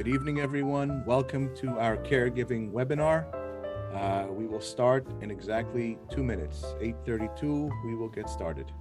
Good evening, everyone. Welcome to our caregiving webinar. We will start in exactly 2 minutes. 8:32, we will get started.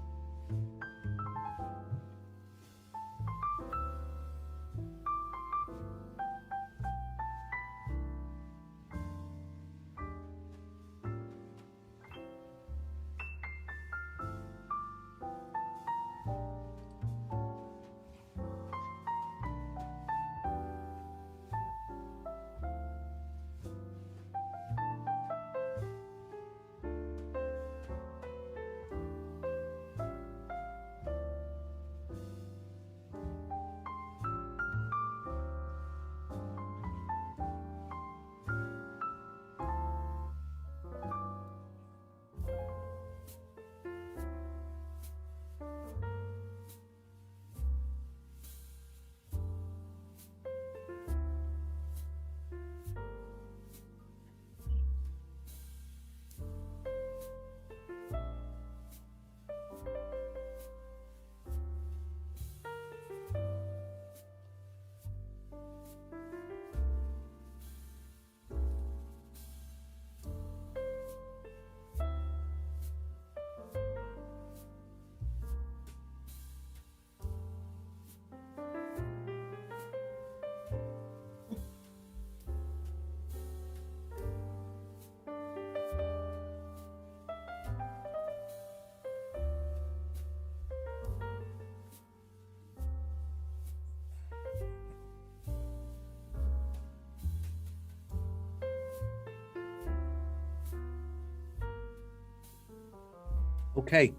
Okay.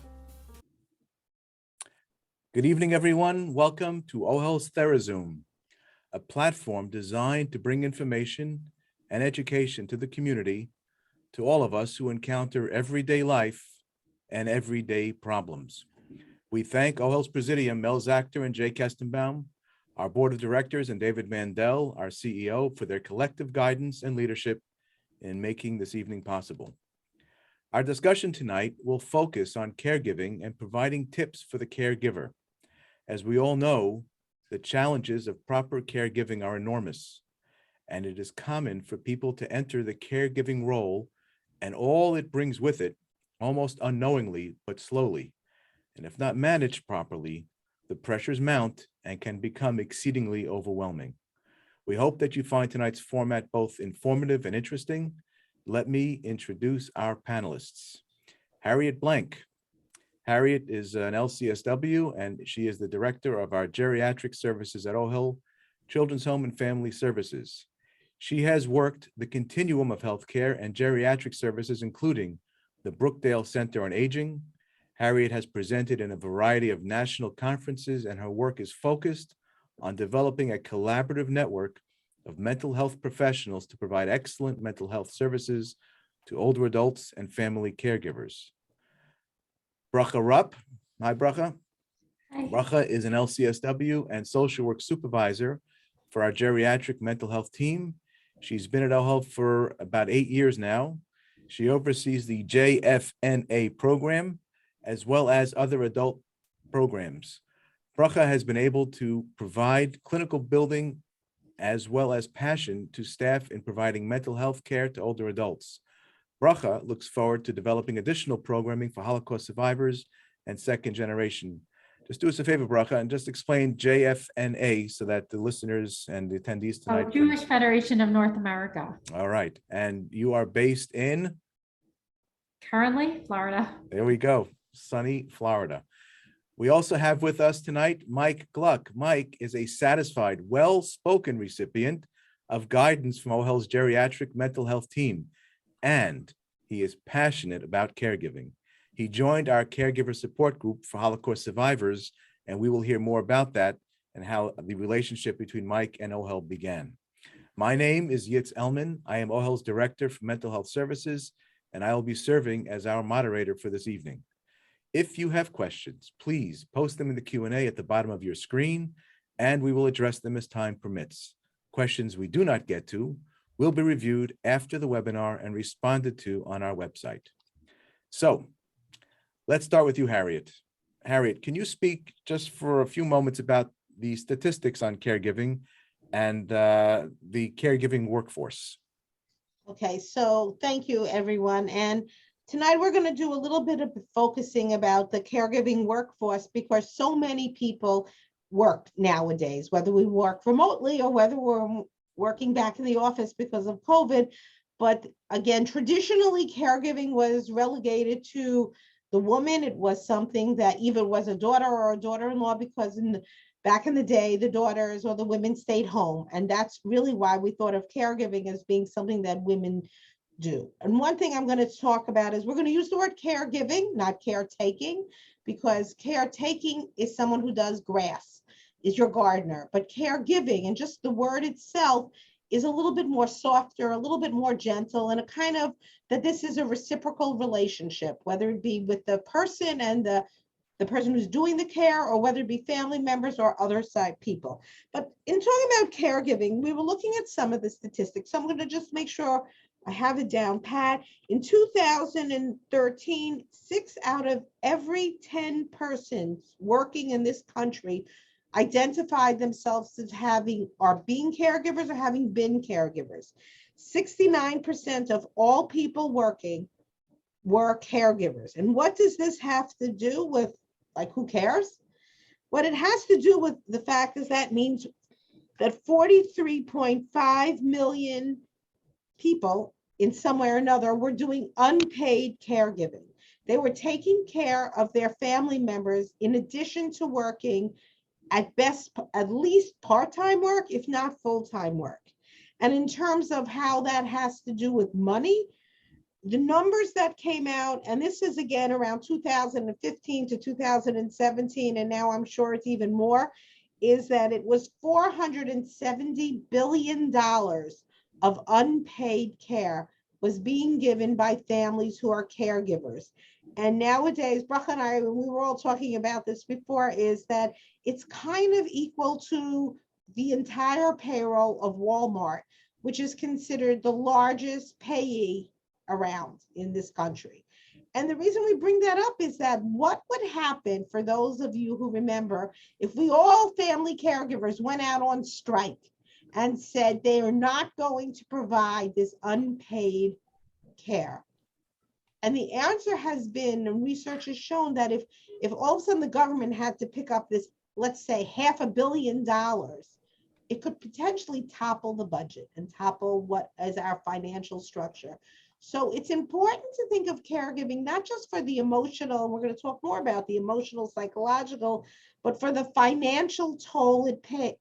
Good evening, everyone. Welcome to Ohel's TheraZoom, a platform designed to bring information and education to the community, to all of us who encounter everyday life and everyday problems. We thank Ohel's Presidium, Mel Zachter and Jay Kestenbaum, our Board of Directors, and David Mandel, our CEO, for their collective guidance and leadership in making this evening possible. Our discussion tonight will focus on caregiving and providing tips for the caregiver. As we all know, the challenges of proper caregiving are enormous, and it is common for people to enter the caregiving role and all it brings with it, almost unknowingly, but slowly. And if not managed properly, the pressures mount and can become exceedingly overwhelming. We hope that you find tonight's format both informative and interesting. Let me introduce our panelists. Harriet Blank. Harriet is an LCSW, and she is the director of our Geriatric Services at Ohel Children's Home and Family Services. She has worked the continuum of healthcare and geriatric services, including the Brookdale Center on Aging. Harriet has presented in a variety of national conferences, and her work is focused on developing a collaborative network of mental health professionals to provide excellent mental health services to older adults and family caregivers. Bracha Rupp. Hi, Bracha. Hi. Bracha is an LCSW and social work supervisor for our geriatric mental health team. She's been at Ohel for about 8 years now. She oversees the JFNA program, as well as other adult programs. Bracha has been able to provide clinical building as well as passion to staff in providing mental health care to older adults. Bracha looks forward to developing additional programming for Holocaust survivors and second generation. Just do us a favor, Bracha, and just explain JFNA so that the listeners and the attendees tonight Jewish Federation of North America. All right. And you are based in? Currently, Florida. There we go. Sunny Florida. We also have with us tonight Mike Gluck. Mike is a satisfied, well-spoken recipient of guidance from Ohel's geriatric mental health team, and he is passionate about caregiving. He joined our caregiver support group for Holocaust survivors, and we will hear more about that and how the relationship between Mike and Ohel began. My name is Yitz Elman. I am Ohel's Director for Mental Health Services, and I will be serving as our moderator for this evening. If you have questions, please post them in the Q&A at the bottom of your screen, and we will address them as time permits. Questions we do not get to will be reviewed after the webinar and responded to on our website. So let's start with you, Harriet. Harriet, can you speak just for a few moments about the statistics on caregiving and the caregiving workforce. Okay, so thank you, everyone. And tonight we're going to do a little bit of focusing about the caregiving workforce because so many people work nowadays, whether we work remotely or whether we're working back in the office because of COVID. But again, traditionally, caregiving was relegated to the woman. It was something that either was a daughter or a daughter-in-law because back in the day, the daughters or the women stayed home. And that's really why we thought of caregiving as being something that women do. And one thing I'm going to talk about is we're going to use the word caregiving, not caretaking, because caretaking is someone who does grass, is your gardener. But caregiving, and just the word itself, is a little bit more softer, a little bit more gentle, and a kind of that this is a reciprocal relationship, whether it be with the person and the person who's doing the care, or whether it be family members or other side people. But in talking about caregiving, we were looking at some of the statistics. So I'm going to just make sure I have it down pat. In 2013, 6 out of every 10 persons working in this country identified themselves as being caregivers or having been caregivers. 69% of all people working were caregivers. And what does this have to do with, like, who cares? What it has to do with the fact is that means that 43.5 million people in some way or another were doing unpaid caregiving. They were taking care of their family members in addition to working at least part-time work, if not full-time work. And in terms of how that has to do with money, the numbers that came out, and this is again around 2015 to 2017, and now I'm sure it's even more, is that it was $470 billion of unpaid care was being given by families who are caregivers. And nowadays, Bracha and I, we were all talking about this before, is that it's kind of equal to the entire payroll of Walmart, which is considered the largest payee around in this country. And the reason we bring that up is that what would happen, for those of you who remember, if we all family caregivers went out on strike and said they are not going to provide this unpaid care? And the answer has been, and research has shown, that if all of a sudden the government had to pick up this, let's say $500 million, it could potentially topple the budget and topple what is our financial structure. So it's important to think of caregiving, not just for the emotional, and we're going to talk more about the emotional, psychological, but for the financial toll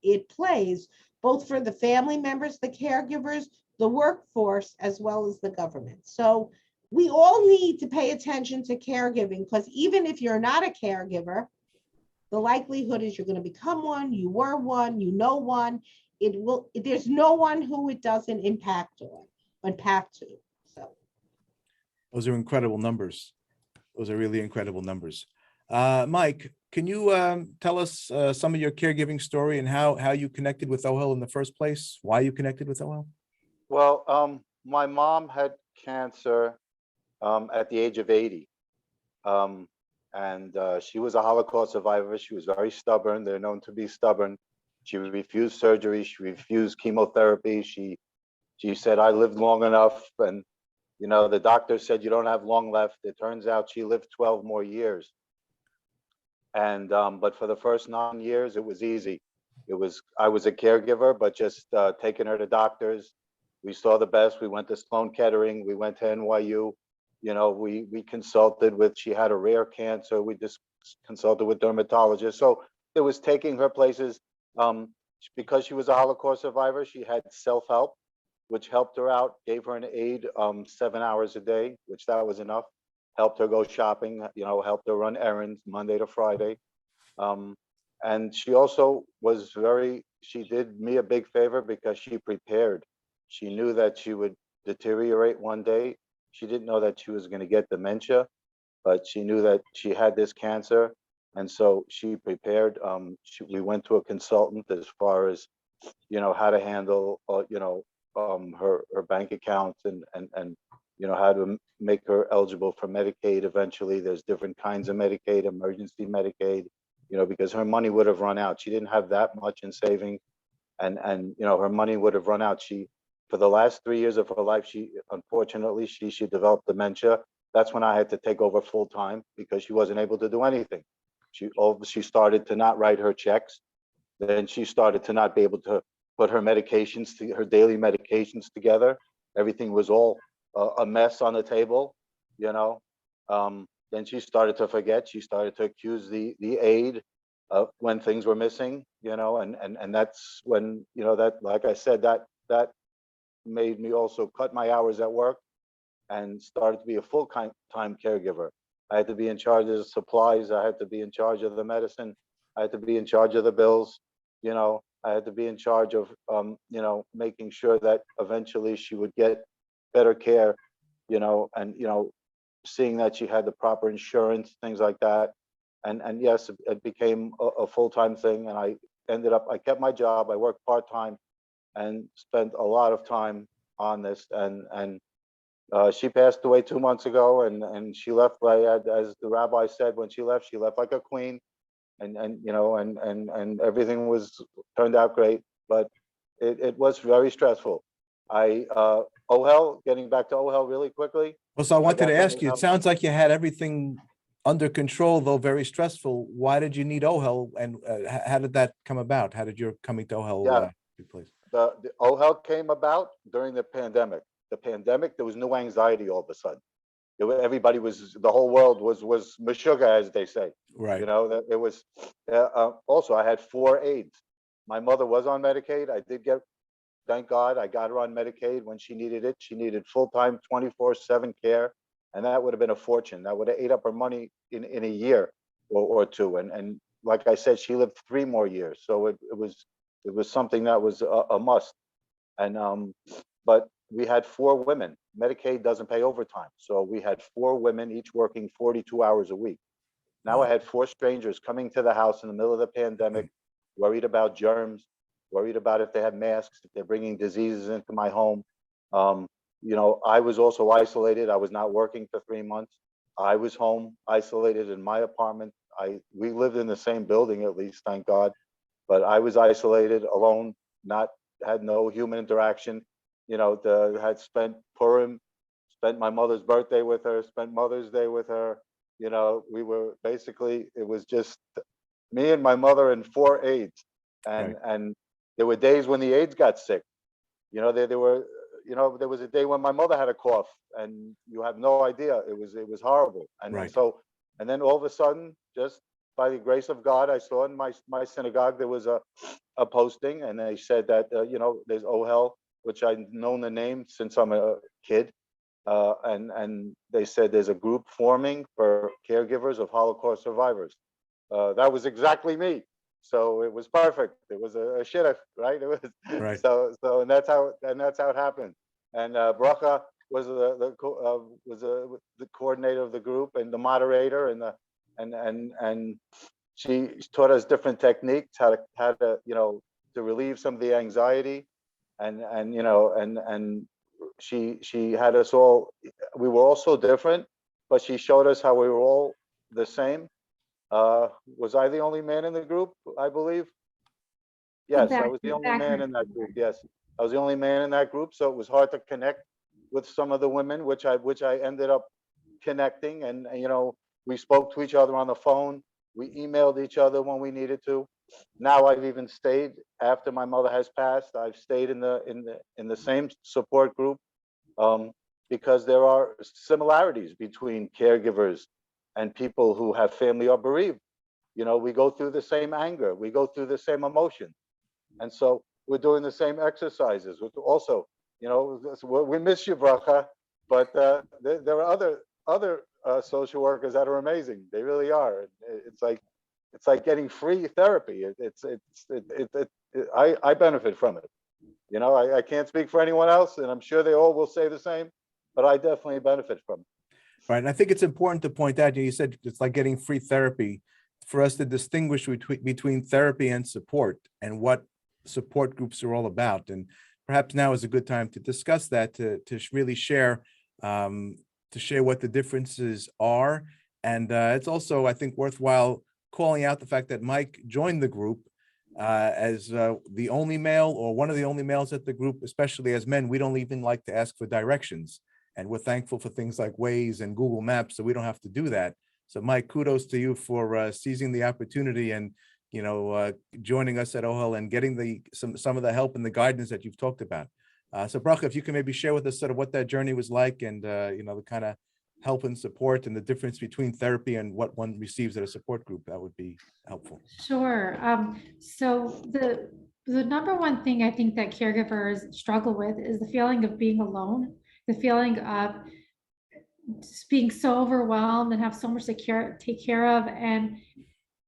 it plays, both for the family members, the caregivers, the workforce, as well as the government. So we all need to pay attention to caregiving, because even if you're not a caregiver, the likelihood is you're going to become one, you were one, you know one. There's no one who it doesn't impact to. So Those are incredible numbers. Those are really incredible numbers. Mike, can you tell us some of your caregiving story and how you connected with Ohel in the first place? Why you connected with Ohel? Well, my mom had cancer at the age of 80. And she was a Holocaust survivor. She was very stubborn. They're known to be stubborn. She refused surgery. She refused chemotherapy. She said, I lived long enough. And, you know, the doctor said, you don't have long left. It turns out she lived 12 more years. And, but for the first 9 years, it was easy. I was a caregiver, but just taking her to doctors. We saw the best. We went to Sloan Kettering. We went to NYU. You know, we consulted with, she had a rare cancer. We just consulted with dermatologists. So it was taking her places. Because she was a Holocaust survivor, she had self-help, which helped her out, gave her an aide 7 hours a day, which that was enough. Helped her go shopping, you know, helped her run errands Monday to Friday. And she also was she did me a big favor because she prepared. She knew that she would deteriorate one day. She didn't know that she was going to get dementia, but she knew that she had this cancer. And so she prepared. We went to a consultant as far as, you know, how to handle, you know, her bank accounts and, you know, how to make her eligible for Medicaid eventually. There's different kinds of Medicaid, emergency Medicaid, you know, because her money would have run out. She didn't have that much in savings. and her money would have run out. For the last 3 years of her life, unfortunately she developed dementia. That's when I had to take over full time because she wasn't able to do anything. She started to not write her checks. Then she started to not be able to put her her daily medications together. Everything was all a mess on the table, you know. Then she started to forget. She started to accuse the aide of when things were missing, and that's when, that, like I said, that made me also cut my hours at work and started to be a full-time caregiver. I had to be in charge of the supplies. I had to be in charge of the medicine. I had to be in charge of the bills. I had to be in charge of, making sure that eventually she would get better care, and, seeing that she had the proper insurance, things like that. And yes, it became a full-time thing. And I kept my job. I worked part-time and spent a lot of time on this. And she passed away 2 months ago, and she left as the rabbi said, when she left like a queen. And everything turned out great, but it was very stressful. Ohel, getting back to Ohel really quickly. Well, so I wanted to got ask you, it sounds like you had everything under control, though very stressful. Why did you need Ohel, and how did that come about? How did your coming to Ohel take place? The Ohel came about during the pandemic. There was no anxiety all of a sudden. The whole world was meshuggah, as they say. Right. That it was. Also, I had 4 aides. My mother was on Medicaid. Thank God, I got her on Medicaid when she needed it. She needed full-time 24/7 care, and that would have been a fortune. That would have ate up her money in a year or two. And like I said, she lived 3 more years. So it was something that was a must. And but we had 4 women. Medicaid doesn't pay overtime. So we had 4 women, each working 42 hours a week. Now I had 4 strangers coming to the house in the middle of the pandemic, worried about germs, worried about if they had masks, if they're bringing diseases into my home. I was also isolated. I was not working for 3 months. I was home, isolated in my apartment. We lived in the same building, at least, thank God. But I was isolated, alone, had no human interaction. Had spent Purim, spent my mother's birthday with her, spent Mother's Day with her. We were basically, it was just me and my mother and 4 aides. And there were days when the aides got sick. There was a day when my mother had a cough, and you have no idea. It was horrible. And then all of a sudden, just by the grace of God, I saw in my synagogue there was a posting, and they said that there's Ohel, which I've known the name since I'm a kid, and they said there's a group forming for caregivers of Holocaust survivors. That was exactly me. So it was perfect. It was a shidduch, right? It was Right. So and that's how it happened. And Bracha was the coordinator of the group and the moderator, and she taught us different techniques how to to relieve some of the anxiety, and she had us all. We were all so different, but she showed us how we were all the same. Was I the only man in the group? I believe. Yes, I was the only man in that group. Yes, I was the only man in that group. So it was hard to connect with some of the women, which I ended up connecting. And we spoke to each other on the phone. We emailed each other when we needed to. Now I've even stayed after my mother has passed. I've stayed in the same support group because there are similarities between caregivers and people who have family or bereaved. We go through the same anger, we go through the same emotion, and so we're doing the same exercises. Also, we miss you, Bracha, but there are other social workers that are amazing. They really are. It's like getting free therapy. I benefit from it. I can't speak for anyone else, and I'm sure they all will say the same, but I definitely benefit from it. Right. And I think it's important to point out, you said it's like getting free therapy, for us to distinguish between therapy and support, and what support groups are all about. And perhaps now is a good time to discuss that, to really share what the differences are. And it's also, I think, worthwhile calling out the fact that Mike joined the group As the only male or one of the only males at the group, especially as men, we don't even like to ask for directions. And we're thankful for things like Waze and Google Maps, so we don't have to do that. So Mike, kudos to you for seizing the opportunity and, joining us at Ohel and getting some of the help and the guidance that you've talked about. So Bracha, if you can maybe share with us sort of what that journey was like and, the kind of help and support and the difference between therapy and what one receives at a support group, that would be helpful. Sure. So the number one thing I think that caregivers struggle with is the feeling of being alone, the feeling of just being so overwhelmed and have so much to take care of, and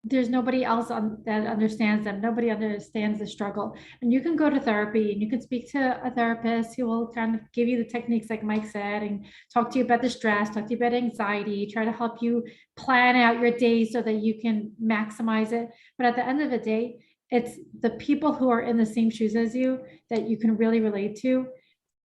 there's nobody else that understands them. Nobody understands the struggle. And you can go to therapy and you can speak to a therapist who will kind of give you the techniques like Mike said and talk to you about the stress, talk to you about anxiety, try to help you plan out your day so that you can maximize it. But at the end of the day, it's the people who are in the same shoes as you that you can really relate to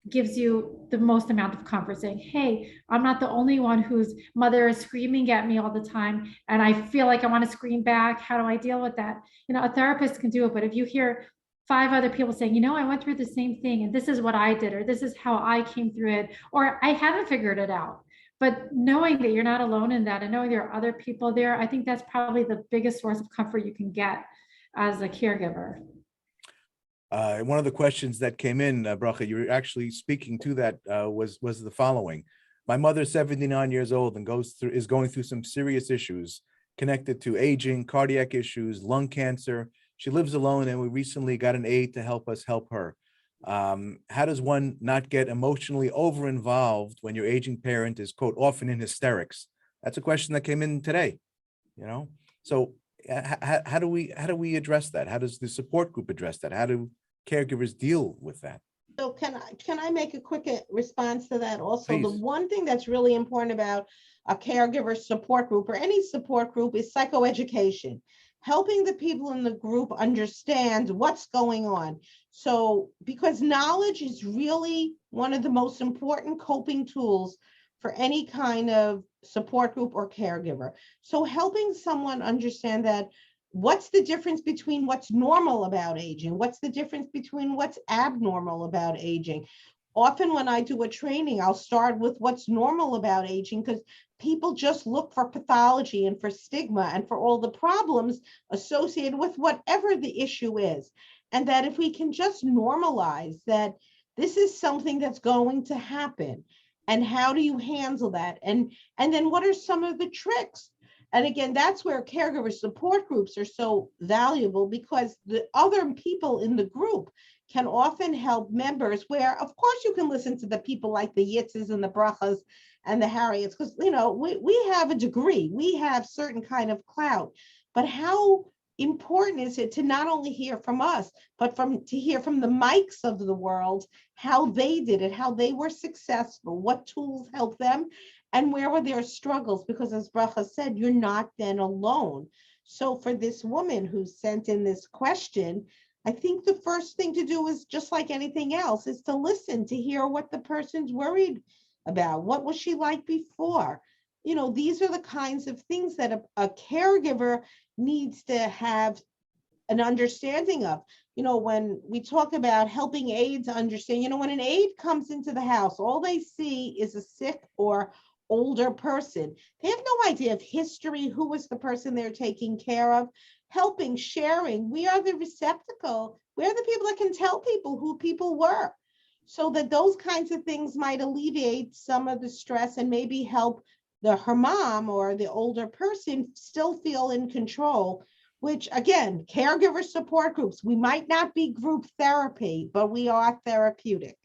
gives you the most amount of comfort, saying, hey, I'm not the only one whose mother is screaming at me all the time and I feel like I want to scream back. How do I deal with that? A therapist can do it, but if you hear 5 other people saying, I went through the same thing and this is what I did, or this is how I came through it, or I haven't figured it out. But knowing that you're not alone in that and knowing there are other people there, I think that's probably the biggest source of comfort you can get as a caregiver. One of the questions that came in, Bracha, you were actually speaking to that, was the following. My mother's 79 years old and is going through some serious issues connected to aging, cardiac issues, lung cancer. She lives alone and we recently got an aide to help us help her. How does one not get emotionally over-involved when your aging parent is, quote, often in hysterics? That's a question that came in today, So how do we address that? How does the support group address that? How do caregivers deal with that? So can I make a quick response to that also? Please. The one thing that's really important about a caregiver support group or any support group is psychoeducation, helping the people in the group understand what's going on. So because knowledge is really one of the most important coping tools for any kind of support group or caregiver. So helping someone understand that what's the difference between what's normal about aging? What's the difference between what's abnormal about aging? Often when I do a training, I'll start with what's normal about aging because people just look for pathology and for stigma and for all the problems associated with whatever the issue is. And that if we can just normalize that this is something that's going to happen, and how do you handle that? And then what are some of the tricks? And again, that's where caregiver support groups are so valuable because the other people in the group can often help members where, of course, you can listen to the people like the Yitzes and the Brachas and the Harriets, because, we have a degree, we have certain kind of clout, but how important is it to not only hear from us, but to hear from the Mikes of the world, how they did it, how they were successful, what tools helped them, and where were their struggles? Because as Bracha said, you're not then alone. So for this woman who sent in this question, I think the first thing to do is just like anything else, is to listen, to hear what the person's worried about. What was she like before? These are the kinds of things that a caregiver needs to have an understanding of. When we talk about helping aides understand, when an aide comes into the house, all they see is a sick or older person. They have no idea of history, who was the person they're taking care of, helping, sharing. We are the receptacle. We're the people that can tell people who people were, so that those kinds of things might alleviate some of the stress and maybe help her mom or the older person still feel in control, which again, caregiver support groups, we might not be group therapy, but we are therapeutic.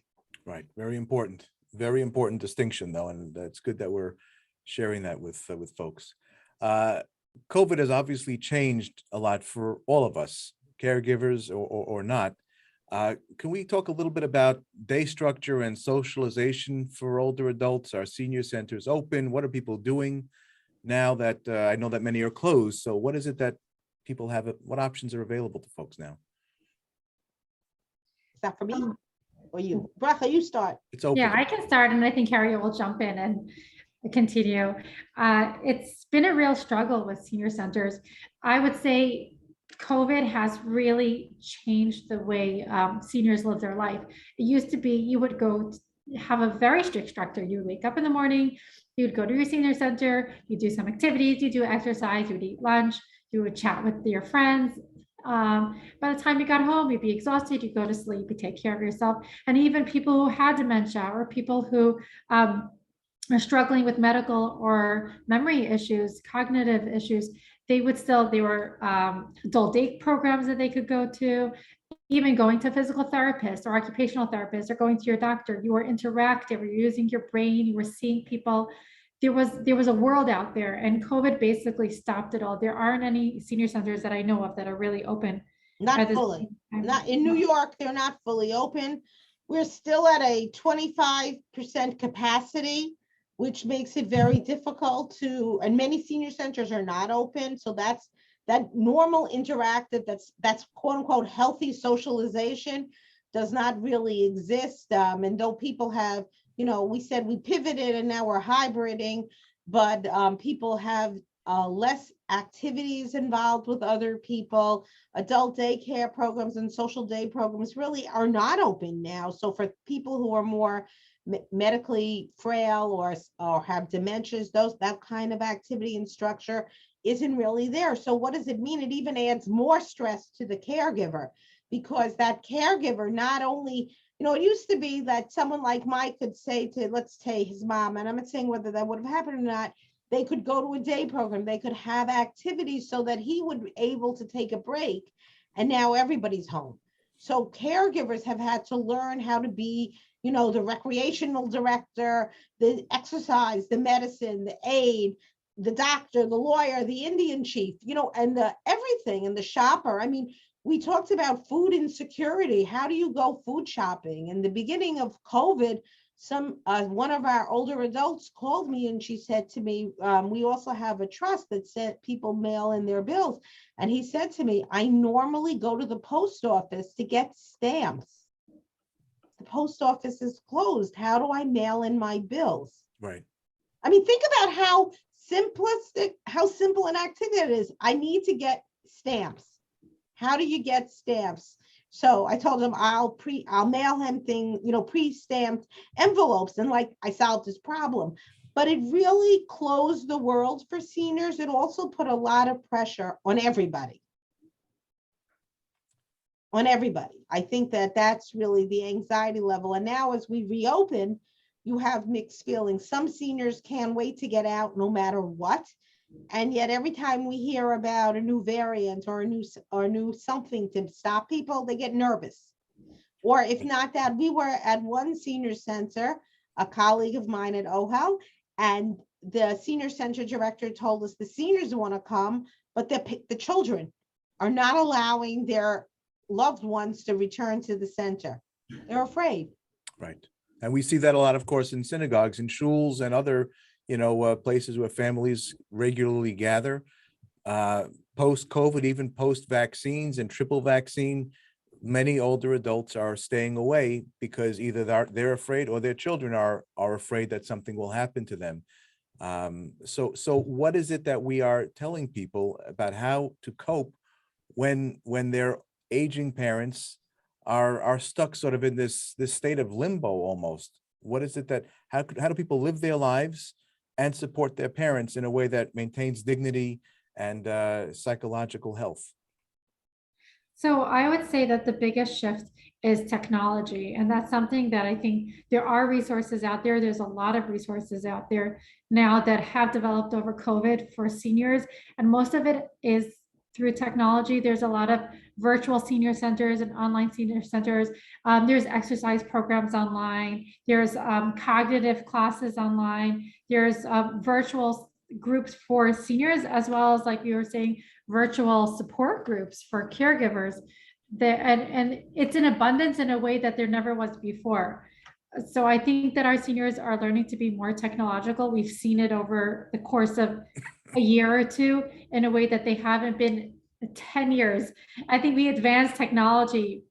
Right. Very important distinction though. And it's good that we're sharing that with folks. COVID has obviously changed a lot for all of us, caregivers or not. Can we talk a little bit about day structure and socialization for older adults? Are senior centers open? What are people doing now that I know that many are closed? So what is it that people have? What options are available to folks now? Is that for me or you? Bracha, you start. It's open. Yeah, I can start, and I think Harriet will jump in and continue. It's been a real struggle with senior centers. I would say COVID has really changed the way seniors live their life. It used to be you would have a very strict structure. You would wake up in the morning, you would go to your senior center, you do some activities, you do exercise, you would eat lunch, you would chat with your friends. By the time you got home, you'd be exhausted, you go to sleep, you take care of yourself. And even people who had dementia or people who are struggling with medical or memory issues, cognitive issues, there were adult day programs that they could go to, even going to a physical therapist or occupational therapist or going to your doctor. You were interactive, you were using your brain, you were seeing people. There was a world out there, and COVID basically stopped it all. There aren't any senior centers that I know of that are really open. Not fully. Not in New York, they're not fully open. We're still at a 25% capacity, which makes it very difficult and many senior centers are not open. So that's that normal interactive, that's quote unquote healthy socialization does not really exist. And though people have, we said we pivoted and now we're hybriding, but people have less activities involved with other people. Adult daycare programs and social day programs really are not open now. So for people who are more medically frail or have dementias, that kind of activity and structure isn't really there. So what does it mean? It even adds more stress to the caregiver, because that caregiver not only, it used to be that someone like Mike could say to, let's say his mom, and I'm not saying whether that would have happened or not, they could go to a day program, they could have activities so that he would be able to take a break. And now everybody's home. So caregivers have had to learn how to be, the recreational director, the exercise, the medicine, the aide, the doctor, the lawyer, the Indian chief, and the everything, and the shopper. I mean, we talked about food insecurity. How do you go food shopping? In the beginning of COVID, one of our older adults called me and she said to me, we also have a trust that said people mail in their bills. And he said to me, I normally go to the post office to get stamps. The post office is closed. How do I mail in my bills? Right. I mean, think about how simple an activity it is. I need to get stamps. How do you get stamps? So I told him I'll mail him pre-stamped envelopes, and I solved his problem. But it really closed the world for seniors. It also put a lot of pressure on everybody. I think that's really the anxiety level. And now as we reopen, you have mixed feelings. Some seniors can't wait to get out no matter what. And yet every time we hear about a new variant or a new something to stop people, they get nervous. Or if not that, we were at one senior center, a colleague of mine at Ohel, and the senior center director told us the seniors want to come, but the children are not allowing their loved ones to return to the center. They're afraid. Right. And we see that a lot, of course, in synagogues and shuls and other places where families regularly gather. Post-COVID, even post-vaccines and triple vaccine, many older adults are staying away because either they're afraid or their children are afraid that something will happen to them. So what is it that we are telling people about how to cope when their aging parents are stuck sort of in this state of limbo almost? What is it how do people live their lives and support their parents in a way that maintains dignity and psychological health? So I would say that the biggest shift is technology. And that's something that I think there are resources out there. There's a lot of resources out there now that have developed over COVID for seniors. And most of it is through technology. There's a lot of virtual senior centers and online senior centers. There's exercise programs online. There's cognitive classes online. There's virtual groups for seniors, as well as, like you were saying, virtual support groups for caregivers. And it's in abundance in a way that there never was before. So I think that our seniors are learning to be more technological. We've seen it over the course of a year or two in a way that they haven't been 10 years. I think we advanced technology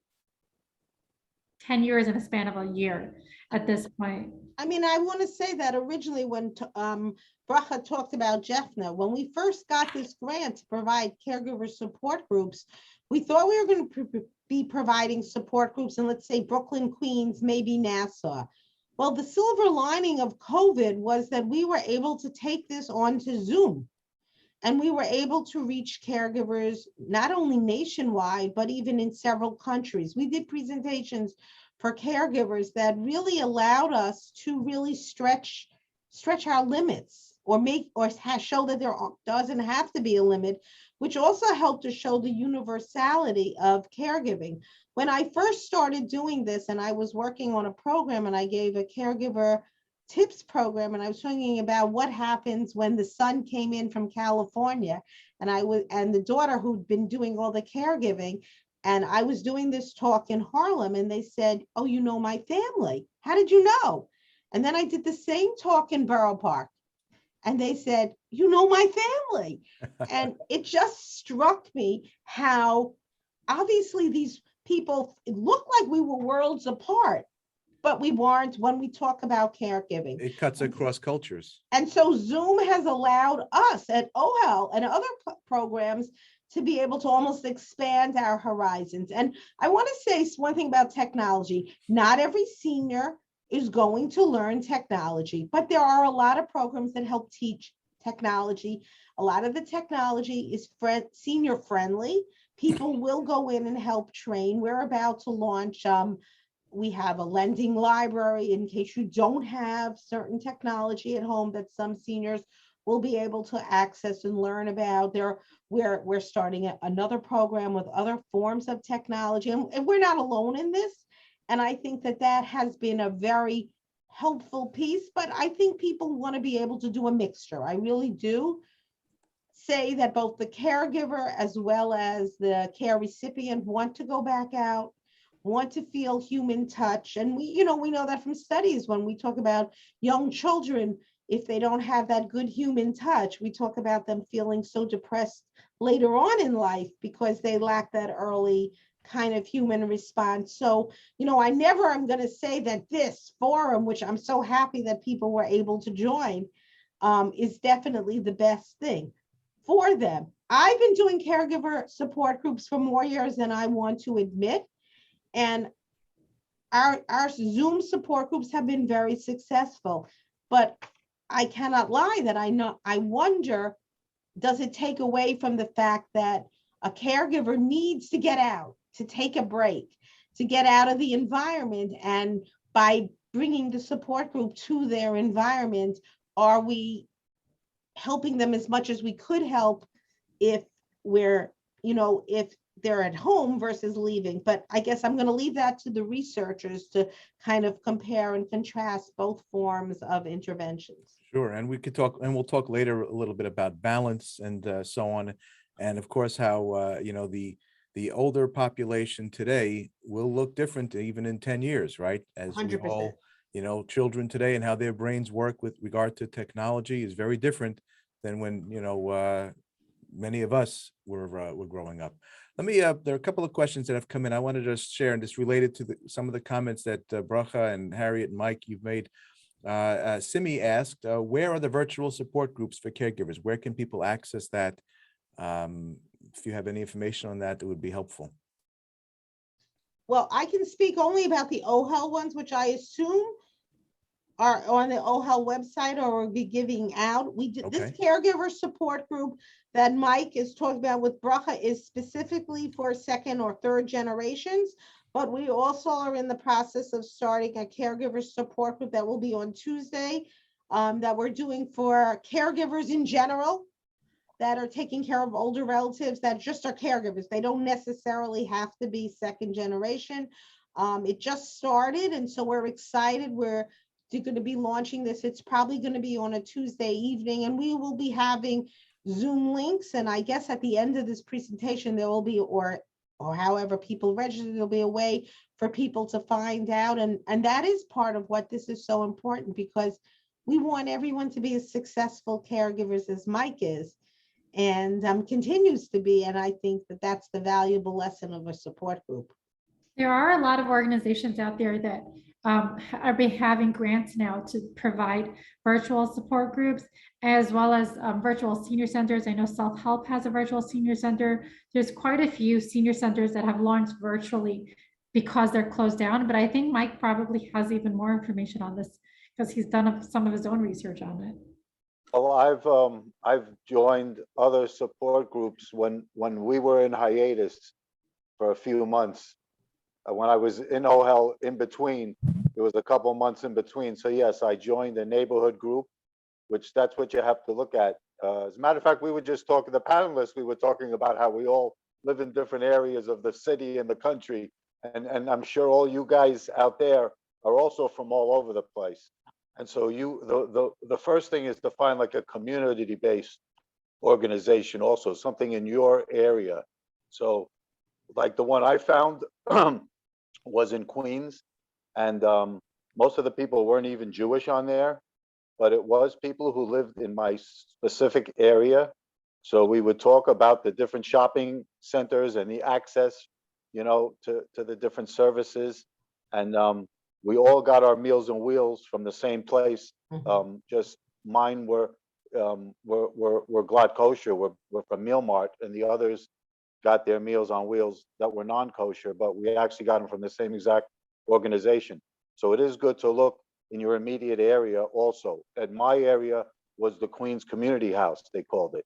10 years in a span of a year. at this point. I mean, I want to say that originally when Bracha talked about Jeffna, when we first got this grant to provide caregiver support groups, we thought we were going to be providing support groups in, let's say, Brooklyn, Queens, maybe Nassau. Well, the silver lining of COVID was that we were able to take this onto Zoom. And we were able to reach caregivers not only nationwide, but even in several countries. We did presentations for caregivers that really allowed us to really stretch our limits or show that there doesn't have to be a limit, which also helped to show the universality of caregiving. When I first started doing this and I was working on a program and I gave a caregiver tips program, and I was talking about what happens when the son came in from California, and the daughter who'd been doing all the caregiving, and I was doing this talk in Harlem, and they said, "Oh, you know my family. How did you know?" And then I did the same talk in Borough Park, and they said, "You know my family." And it just struck me how obviously these people, it looked like we were worlds apart, but we weren't when we talk about caregiving. It cuts across cultures. And so Zoom has allowed us at Ohel and other programs to be able to almost expand our horizons. And I want to say one thing about technology. Not every senior is going to learn technology, but there are a lot of programs that help teach technology. A lot of the technology is senior friendly. People will go in and help train. We're about to launch we have a lending library in case you don't have certain technology at home that some seniors will be able to access and learn about. We're starting another program with other forms of technology, and we're not alone in this. And I think that has been a very helpful piece, but I think people want to be able to do a mixture. I really do say that both the caregiver as well as the care recipient want to go back out, want to feel human touch. And we know that from studies when we talk about young children, if they don't have that good human touch, we talk about them feeling so depressed later on in life because they lack that early kind of human response. So, I never am going to say that this forum, which I'm so happy that people were able to join, is definitely the best thing for them. I've been doing caregiver support groups for more years than I want to admit. And our Zoom support groups have been very successful, but I cannot lie that I wonder, does it take away from the fact that a caregiver needs to get out, to take a break, to get out of the environment? And by bringing the support group to their environment, are we helping them as much as we could help if if they're at home versus leaving? But I guess I'm going to leave that to the researchers to kind of compare and contrast both forms of interventions. Sure, and we'll talk later a little bit about balance and so on, and of course how the older population today will look different even in 10 years, right? As 100%. we all, children today and how their brains work with regard to technology is very different than when many of us were growing up. Let me, there are a couple of questions that have come in. I wanted to share, and it's related to some of the comments that Bracha and Harriet and Mike, you've made. Simi asked, where are the virtual support groups for caregivers? Where can people access that? If you have any information on that, it would be helpful. Well, I can speak only about the Ohel ones, which I assume are on the Ohel website or will be giving out. We did this caregiver support group that Mike is talking about with Bracha is specifically for second or third generations, but we also are in the process of starting a caregiver support group that will be on Tuesday that we're doing for caregivers in general that are taking care of older relatives that just are caregivers. They don't necessarily have to be second generation. It just started, and so we're excited. We're going to be launching this. It's probably going to be on a Tuesday evening, and we will be having Zoom links. And I guess at the end of this presentation, there will be, or however people register, there'll be a way for people to find out. And that is part of what this is so important, because we want everyone to be as successful caregivers as Mike is, and continues to be. And I think that that's the valuable lesson of a support group. There are a lot of organizations out there that are having grants now to provide virtual support groups as well as virtual senior centers. I know Self-Help has a virtual senior center. There's quite a few senior centers that have launched virtually because they're closed down, but I think Mike probably has even more information on this because he's done some of his own research on it. Well, I've joined other support groups when we were in hiatus for a few months. When I was in Ohel in between, there was a couple months in between. So yes, I joined a neighborhood group, which that's what you have to look at. As a matter of fact, we were just talking, the panelists, we were talking about how we all live in different areas of the city and the country. And I'm sure all you guys out there are also from all over the place. And so the first thing is to find like a community-based organization also, something in your area. So like the one I found was in Queens, and most of the people weren't even Jewish on there, but it was people who lived in my specific area. So we would talk about the different shopping centers and the access, to the different services. And we all got our Meals on Wheels from the same place. Just mine were Glad Kosher, were from Meal Mart, and the others got their Meals on Wheels that were non-kosher, but we actually got them from the same exact organization. So it is good to look in your immediate area also. And my area was the Queens Community House, they called it.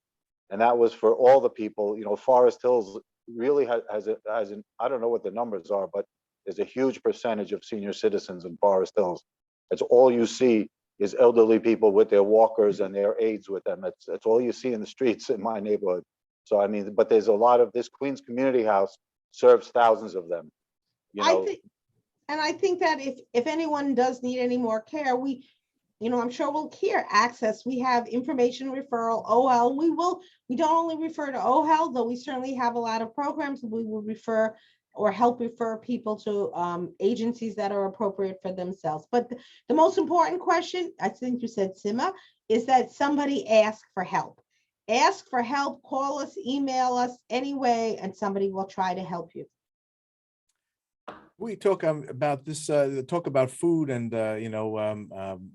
And that was for all the people. Forest Hills really has an, I don't know what the numbers are, but there's a huge percentage of senior citizens in Forest Hills. It's all you see is elderly people with their walkers and their aides with them. That's all you see in the streets in my neighborhood. So, I mean, but there's a lot of this. Queens Community House serves thousands of them. I think that if anyone does need any more care, I'm sure we'll hear access. We have information referral, Ohel. We don't only refer to Ohel, though we certainly have a lot of programs. We will refer or help refer people to agencies that are appropriate for themselves. But the most important question, I think you said, Sima, is that somebody ask for help. Ask for help, call us, email us anyway, and somebody will try to help you. We talk about this, talk about food and,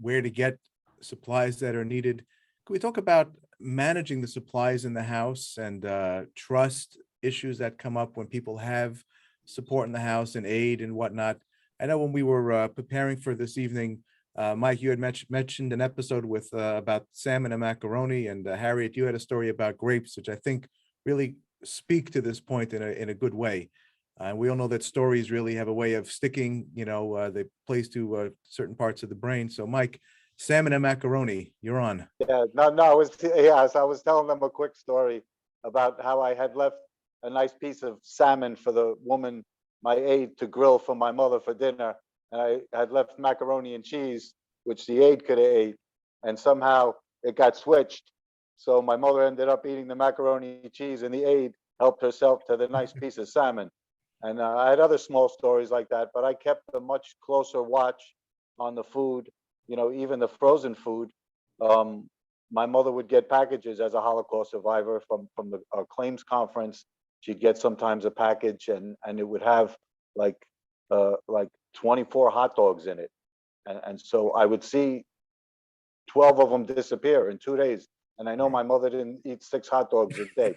where to get supplies that are needed. Can we talk about managing the supplies in the house and trust issues that come up when people have support in the house and aid and whatnot? I know when we were preparing for this evening, Mike, you had mentioned an episode with about salmon and macaroni, and Harriet, you had a story about grapes, which I think really speak to this point in a good way. And we all know that stories really have a way of sticking, they place to certain parts of the brain. So Mike, salmon and macaroni, you're on. Yeah, no, I was telling them a quick story about how I had left a nice piece of salmon for the woman, my aide, to grill for my mother for dinner. And I had left macaroni and cheese, which the aide could have ate, and somehow it got switched. So my mother ended up eating the macaroni and cheese, and the aide helped herself to the nice piece of salmon. And I had other small stories like that, but I kept a much closer watch on the food, even the frozen food. My mother would get packages as a Holocaust survivor from the claims conference. She'd get sometimes a package, and it would have like 24 hot dogs in it. And so I would see 12 of them disappear in 2 days. And I know my mother didn't eat 6 hot dogs a day.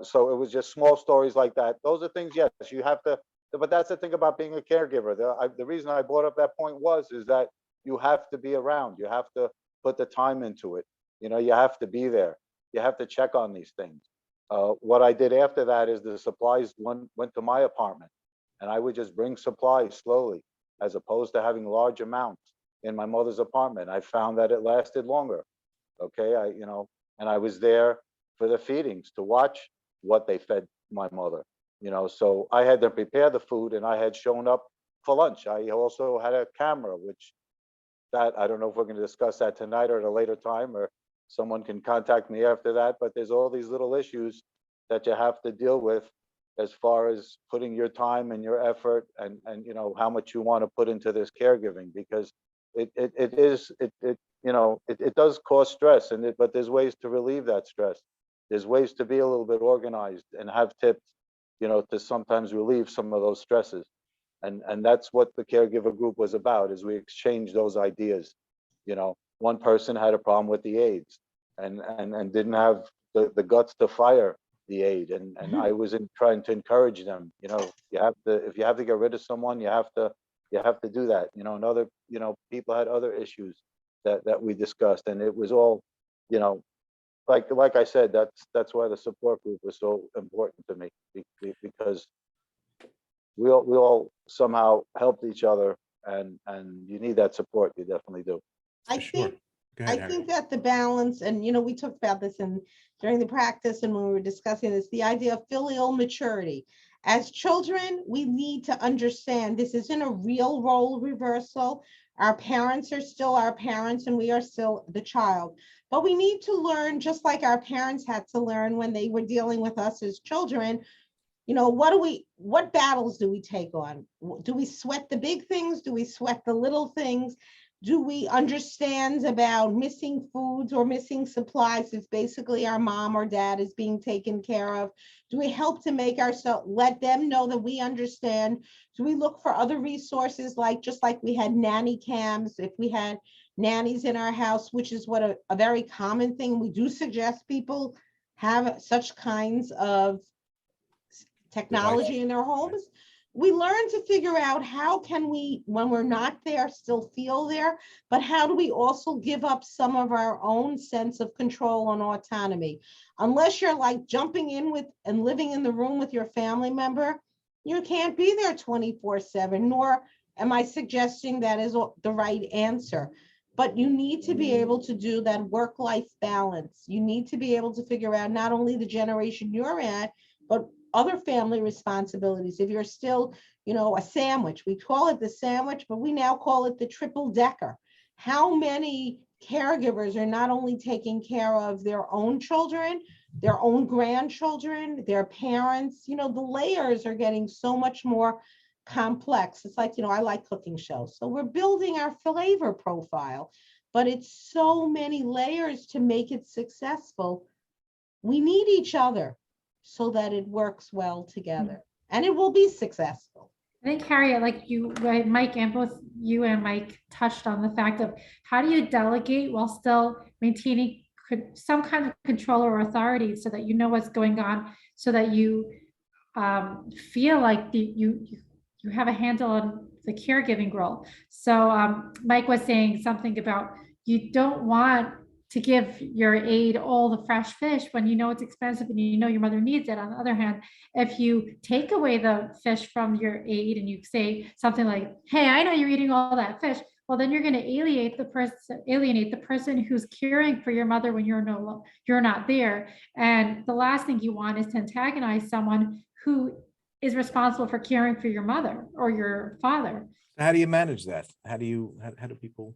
So it was just small stories like that. Those are things, yes, you have to, but that's the thing about being a caregiver. The reason I brought up that point is that you have to be around. You have to put the time into it. You have to be there. You have to check on these things. What I did after that is the supplies went to my apartment, and I would just bring supplies slowly, as opposed to having large amounts in my mother's apartment. I found that it lasted longer. Okay, and I was there for the feedings to watch what they fed my mother, so I had to prepare the food, and I had shown up for lunch. I also had a camera, which I don't know if we're going to discuss that tonight or at a later time, or someone can contact me after that, but there's all these little issues that you have to deal with as far as putting your time and your effort and how much you want to put into this caregiving, because it does cause stress, but there's ways to relieve that stress. There's ways to be a little bit organized and have tips, to sometimes relieve some of those stresses. And that's what the caregiver group was about, is we exchanged those ideas. One person had a problem with the aides and didn't have the guts to fire the aide. And I was trying to encourage them, you have to, if you have to get rid of someone, you have to do that. And other, people had other issues that we discussed, and it was all, like I said, that's why the support group was so important to me, because we all somehow helped each other, and you need that support. You definitely do. I Sure. think Go I ahead, Harriet. think that the balance, and we talked about this during the practice and when we were discussing this, the idea of filial maturity. As children, we need to understand this isn't a real role reversal. Our parents are still our parents and we are still the child. But we need to learn, just like our parents had to learn when they were dealing with us as children, what battles do we take on? Do we sweat the big things? Do we sweat the little things? Do we understand about missing foods or missing supplies if basically our mom or dad is being taken care of? Do we help to make ourselves, let them know that we understand? Do we look for other resources, just like we had nanny cams, if we had nannies in our house, which is what a very common thing. We do suggest people have such kinds of technology in their homes. We learn to figure out how can we, when we're not there, still feel there, but how do we also give up some of our own sense of control and autonomy? Unless you're like jumping in with and living in the room with your family member, you can't be there 24/7, nor am I suggesting that is the right answer. But you need to be able to do that work-life balance. You need to be able to figure out not only the generation you're at, but other family responsibilities. If you're still, a sandwich, we call it the sandwich, but we now call it the triple decker. How many caregivers are not only taking care of their own children, their own grandchildren, their parents? The layers are getting so much more complex. It's like, I like cooking shows. So we're building our flavor profile, but it's so many layers to make it successful. We need each other so that it works well together and it will be successful. I think, Harriet, Mike, and both you and Mike touched on the fact of how do you delegate while still maintaining some kind of control or authority so that you know what's going on, so that you feel like you have a handle on the caregiving role. So Mike was saying something about you don't want to give your aide all the fresh fish when you know it's expensive and your mother needs it. On the other hand, if you take away the fish from your aide and you say something like, hey, I know you're eating all that fish, well, then you're going to alienate the person who's caring for your mother when you're not there. And the last thing you want is to antagonize someone who is responsible for caring for your mother or your father. How do you manage that? How do people?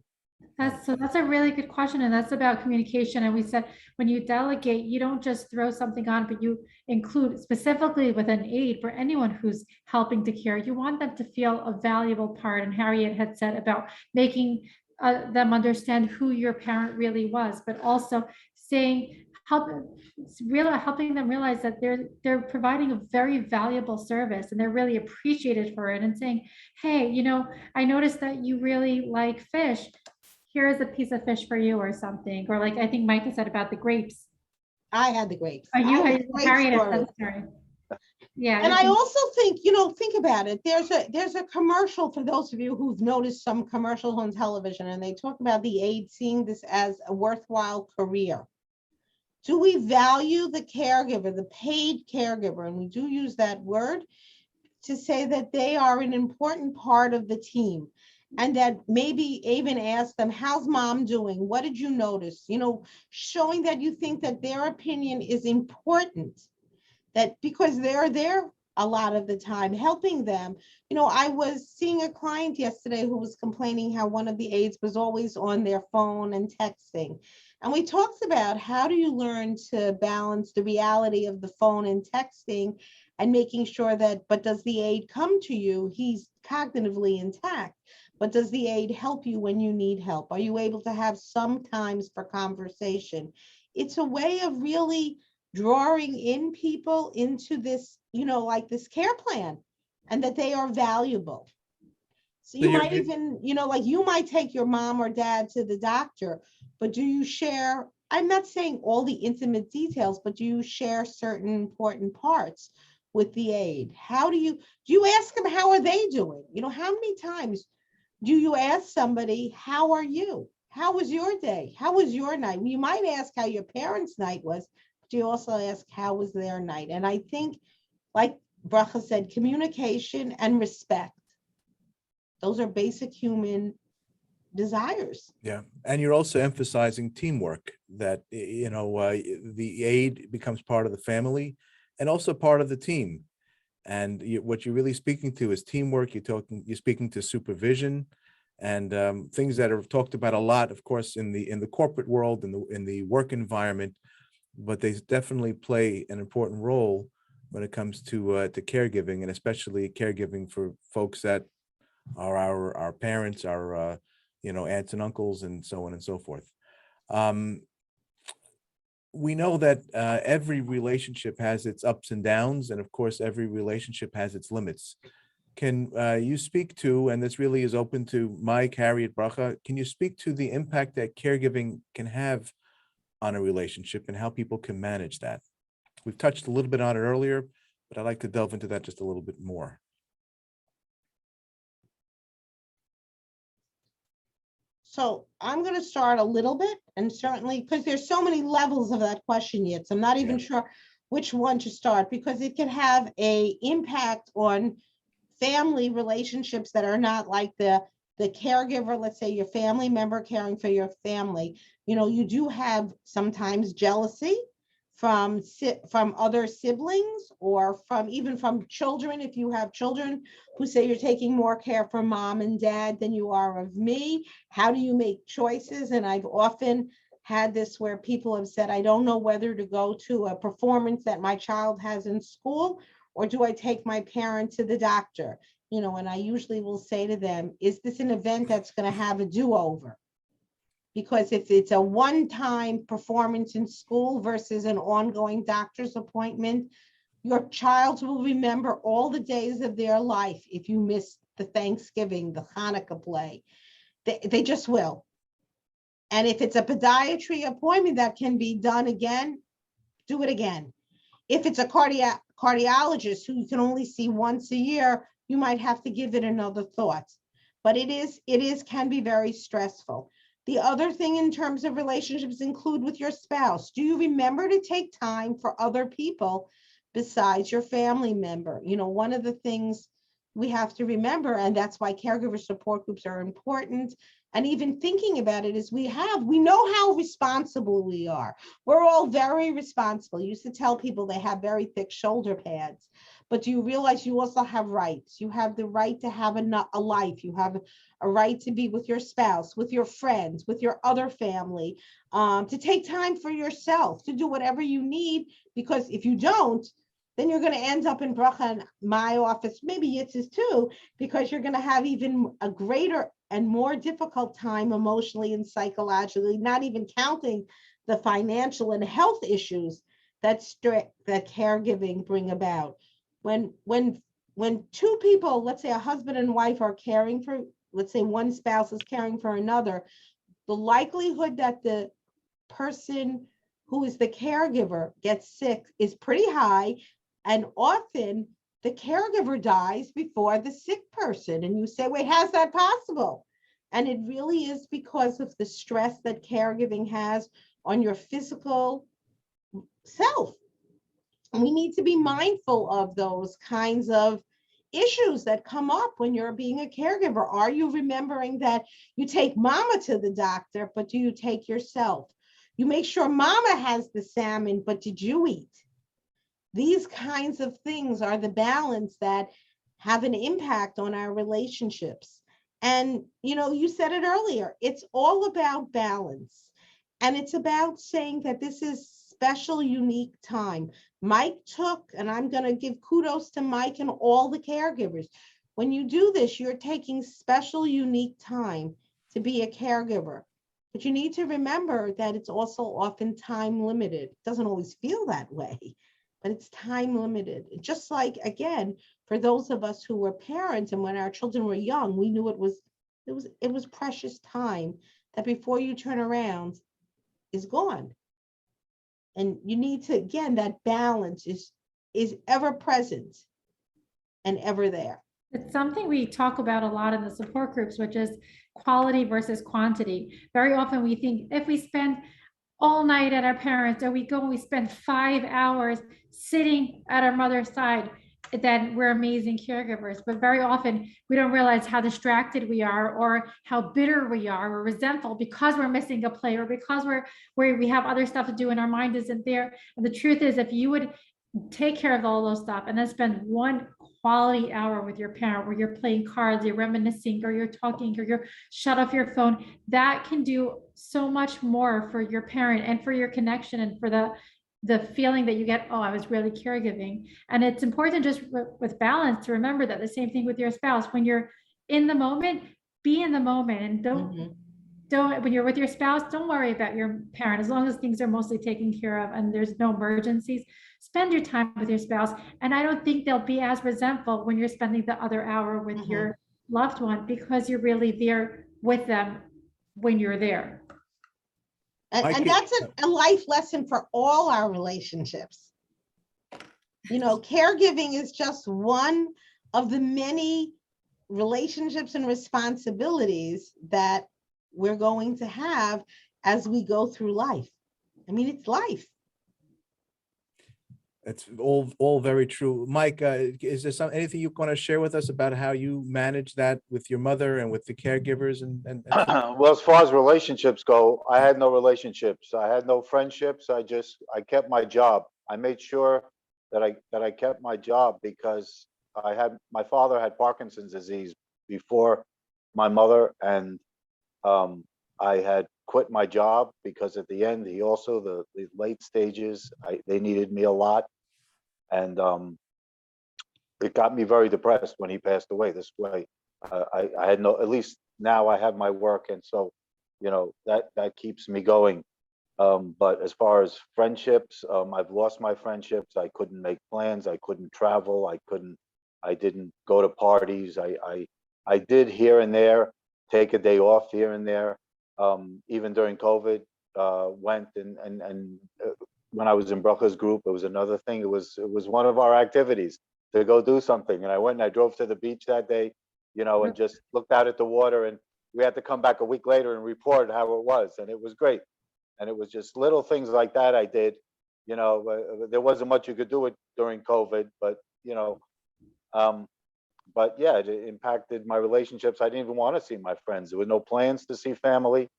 That's a really good question. And that's about communication. And we said, when you delegate, you don't just throw something on, but you include specifically with an aide for anyone who's helping to care. You want them to feel a valuable part. And Harriet had said about making them understand who your parent really was, but also helping them realize that they're providing a very valuable service and they're really appreciated for it, and saying, hey, I noticed that you really like fish. Here's a piece of fish for you or something. Or like I think Mike said about the grapes. I had the grapes. Harriet, yeah. And I also think, think about it. There's a commercial for those of you who've noticed some commercials on television, and they talk about the aide seeing this as a worthwhile career. Do we value the caregiver, the paid caregiver? And we do use that word to say that they are an important part of the team. And that maybe even ask them, how's mom doing? What did you notice? Showing that you think that their opinion is important, that because they're there a lot of the time helping them. I was seeing a client yesterday who was complaining how one of the aides was always on their phone and texting. And we talked about how do you learn to balance the reality of the phone and texting and making sure that, but does the aide come to you? He's cognitively intact. But does the aide help you when you need help? Are you able to have some times for conversation? It's a way of really drawing in people into this, like this care plan. and that they are valuable. So So you you're- might even, like you might take your mom or dad to the doctor, but do you share, I'm not saying all the intimate details, but do you share certain important parts with the aide? Do you ask them, how are they doing? How many times do you ask somebody, how are you? How was your day? How was your night? You might ask how your parents' night was, but you also ask, how was their night? And I think, like Bracha said, communication and respect. Those are basic human desires. Yeah, and you're also emphasizing teamwork, that, the aide becomes part of the family and also part of the team. And what you're really speaking to is teamwork. You're speaking to supervision and things that are talked about a lot, of course, in the corporate world, in the work environment, but they definitely play an important role when it comes to caregiving, and especially caregiving for folks that are our parents, our aunts and uncles, and so on and so forth. We know that every relationship has its ups and downs, and of course, every relationship has its limits. Can you speak to, and this really is open to Mike, Harriet, Bracha, can you speak to the impact that caregiving can have on a relationship and how people can manage that? We've touched a little bit on it earlier, but I'd like to delve into that just a little bit more. So I'm going to start a little bit, and certainly because there's so many levels of that question yet, so I'm not even sure which one to start, because it can have a impact on family relationships that are not like the caregiver. Let's say your family member caring for your family. You do have sometimes jealousy from other siblings, or even from children. If you have children who say you're taking more care from mom and dad than you are of me, how do you make choices? And I've often had this where people have said, I don't know whether to go to a performance that my child has in school, or do I take my parent to the doctor? And I usually will say to them, is this an event that's going to have a do-over? Because if it's a one-time performance in school versus an ongoing doctor's appointment, your child will remember all the days of their life if you miss the Thanksgiving, the Hanukkah play. They just will. And if it's a podiatry appointment that can be done again, do it again. If it's a cardiologist who you can only see once a year, you might have to give it another thought. But it can be very stressful. The other thing in terms of relationships include with your spouse. Do you remember to take time for other people besides your family member? One of the things we have to remember, and that's why caregiver support groups are important, and even thinking about it, is we know how responsible we are. We're all very responsible. I used to tell people they have very thick shoulder pads, but do you realize you also have rights? You have the right to have a life. You have a right to be with your spouse, with your friends, with your other family, to take time for yourself, to do whatever you need, because if you don't, then you're going to end up in Bracha and my office, maybe Yitz's too, because you're going to have even a greater and more difficult time emotionally and psychologically, not even counting the financial and health issues that caregiving bring about. When two people, let's say a husband and wife, are caring for, let's say one spouse is caring for another, the likelihood that the person who is the caregiver gets sick is pretty high. And often the caregiver dies before the sick person. And you say, wait, how's that possible? And it really is because of the stress that caregiving has on your physical self. And we need to be mindful of those kinds of issues that come up when you're being a caregiver. Are you remembering that you take mama to the doctor, but do you take yourself? You make sure mama has the salmon, but did you eat? These kinds of things are the balance that have an impact on our relationships. And, you said it earlier, it's all about balance. And it's about saying that this is special, unique time. Mike took, and I'm going to give kudos to Mike and all the caregivers. When you do this, you're taking special, unique time to be a caregiver. But you need to remember that it's also often time limited. It doesn't always feel that way, but it's time limited. Just like, again, for those of us who were parents and when our children were young, we knew it was precious time that before you turn around is gone. And you need to, again, that balance is ever present and ever there. It's something we talk about a lot in the support groups, which is quality versus quantity. Very often we think if we spend all night at our parents, or we go and we spend 5 hours sitting at our mother's side, then we're amazing caregivers. But very often we don't realize how distracted we are, or how bitter we are, or resentful because we're missing a play, or because we have other stuff to do and our mind isn't there. And the truth is, if you would take care of all those stuff and then spend one quality hour with your parent where you're playing cards, you're reminiscing, or you're talking, or you're shut off your phone, that can do so much more for your parent and for your connection and for the feeling that you get, oh, I was really caregiving. And it's important just with balance to remember that the same thing with your spouse. When you're in the moment, be in the moment, and don't, when you're with your spouse, don't worry about your parent. As long as things are mostly taken care of and there's no emergencies, spend your time with your spouse. And I don't think they'll be as resentful when you're spending the other hour with your loved one, because you're really there with them when you're there. And that's a life lesson for all our relationships. You know, caregiving is just one of the many relationships and responsibilities that we're going to have as we go through life. I mean, it's life. It's all very true. Mike, is there anything you want to share with us about how you manage that with your mother and with the caregivers? And Well, as far as relationships go, I had no relationships. I had no friendships. I kept my job. I made sure that I kept my job because my father had Parkinson's disease before my mother, and I had quit my job because at the end, the late stages, they needed me a lot. And it got me very depressed when he passed away this way. I had at least now I have my work. And so, you know, that keeps me going. But as far as friendships, I've lost my friendships. I couldn't make plans. I couldn't travel. I didn't go to parties. I did here and there, take a day off here and there. Even during COVID, went and when I was in Bracha's group, it was another thing. It was one of our activities to go do something. And I went and I drove to the beach that day, you know, and just looked out at the water, and we had to come back a week later and report how it was. And it was great. And it was just little things like that I did, you know. There wasn't much you could do it during COVID, but, you know, but yeah, it impacted my relationships. I didn't even want to see my friends. There were no plans to see family.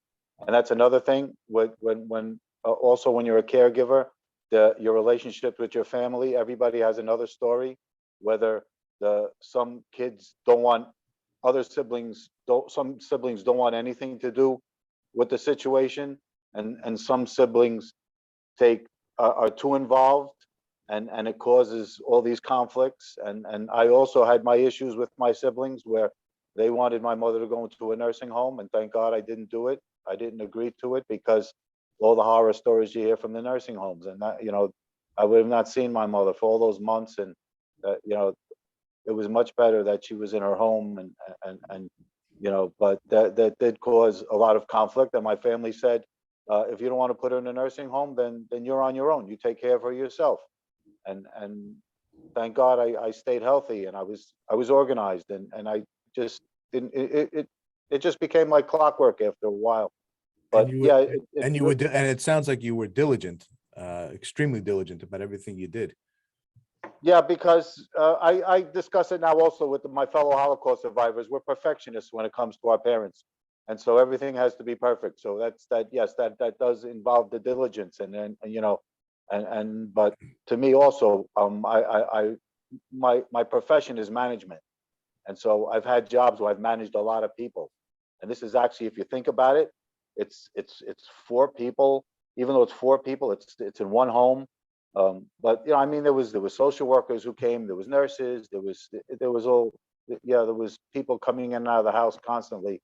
And that's another thing when also when you're a caregiver, your relationship with your family, everybody has another story, whether some kids don't want some siblings don't want anything to do with the situation, and some siblings are too involved, and it causes all these conflicts. And I also had my issues with my siblings where they wanted my mother to go into a nursing home, and thank God I didn't do it. I didn't agree to it because all the horror stories you hear from the nursing homes, and that, you know, I would have not seen my mother for all those months. And you know, it was much better that she was in her home, and you know, but that did cause a lot of conflict. And my family said, if you don't want to put her in a nursing home, then you're on your own. You take care of her yourself. And thank God I stayed healthy, and I was organized, and I just didn't. It just became like clockwork after a while. But and it sounds like you were diligent, extremely diligent about everything you did. Yeah, because I discuss it now also with my fellow Holocaust survivors. We're perfectionists when it comes to our parents, and so everything has to be perfect. So that does involve the diligence, and then, you know, but to me also, my profession is management, and so I've had jobs where I've managed a lot of people, and this is actually, if you think about it, it's 4 people. Even though it's 4 people, it's in one home. But you know, I mean, there was social workers who came, there was nurses, there was people coming in and out of the house constantly,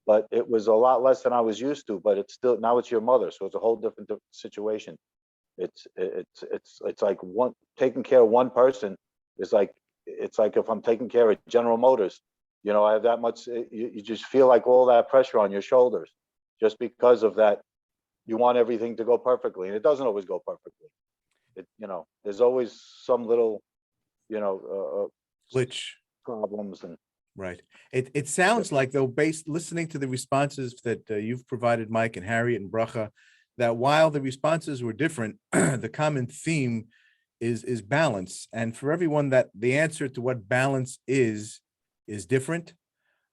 but it was a lot less than I was used to. But now it's your mother, so it's a whole different situation. It's like taking care of one person is like it's like if I'm taking care of General Motors, you know, I have that much, you just feel like all that pressure on your shoulders just because of that. You want everything to go perfectly, and it doesn't always go perfectly. You know, there's always some little, you know, Which, problems and. right. It sounds like though, based listening to the responses that you've provided, Mike and Harriet and Bracha, that while the responses were different, the common theme is balance. And for everyone, that the answer to what balance is different,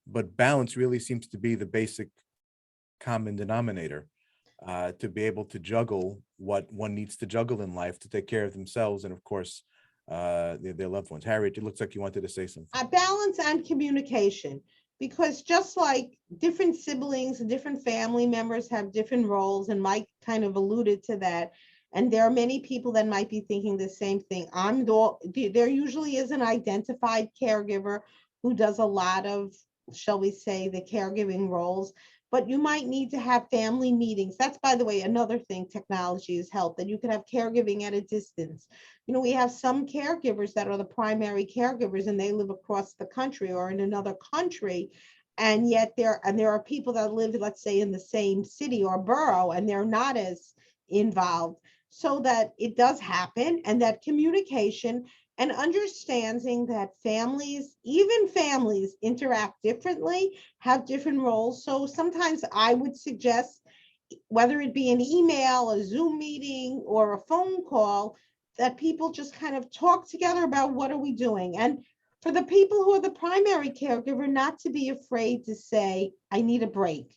but balance really seems to be the basic common denominator, to be able to juggle what one needs to juggle in life to take care of themselves and of course their loved ones. Harriet, it looks like you wanted to say something. Balance and communication, because just like different siblings and different family members have different roles, and Mike kind of alluded to that, and there are many people that might be thinking the same thing. There usually is an identified caregiver who does a lot of, shall we say, the caregiving roles, but you might need to have family meetings. That's, by the way, another thing technology has helped, that you can have caregiving at a distance. You know, we have some caregivers that are the primary caregivers and they live across the country or in another country. And yet there are people that live, let's say, in the same city or borough, and they're not as involved. So that it does happen, and that communication and understanding that families, even families, interact differently, have different roles. So sometimes I would suggest, whether it be an email, a Zoom meeting, or a phone call, that people just kind of talk together about what are we doing. And for the people who are the primary caregiver, not to be afraid to say, I need a break.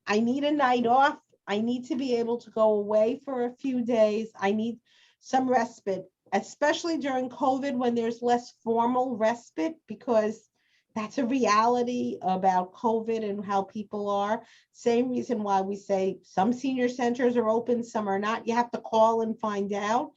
I need a night off. I need to be able to go away for a few days. I need some respite, especially during COVID when there's less formal respite, because that's a reality about COVID and how people are. Same reason why we say some senior centers are open, some are not. You have to call and find out.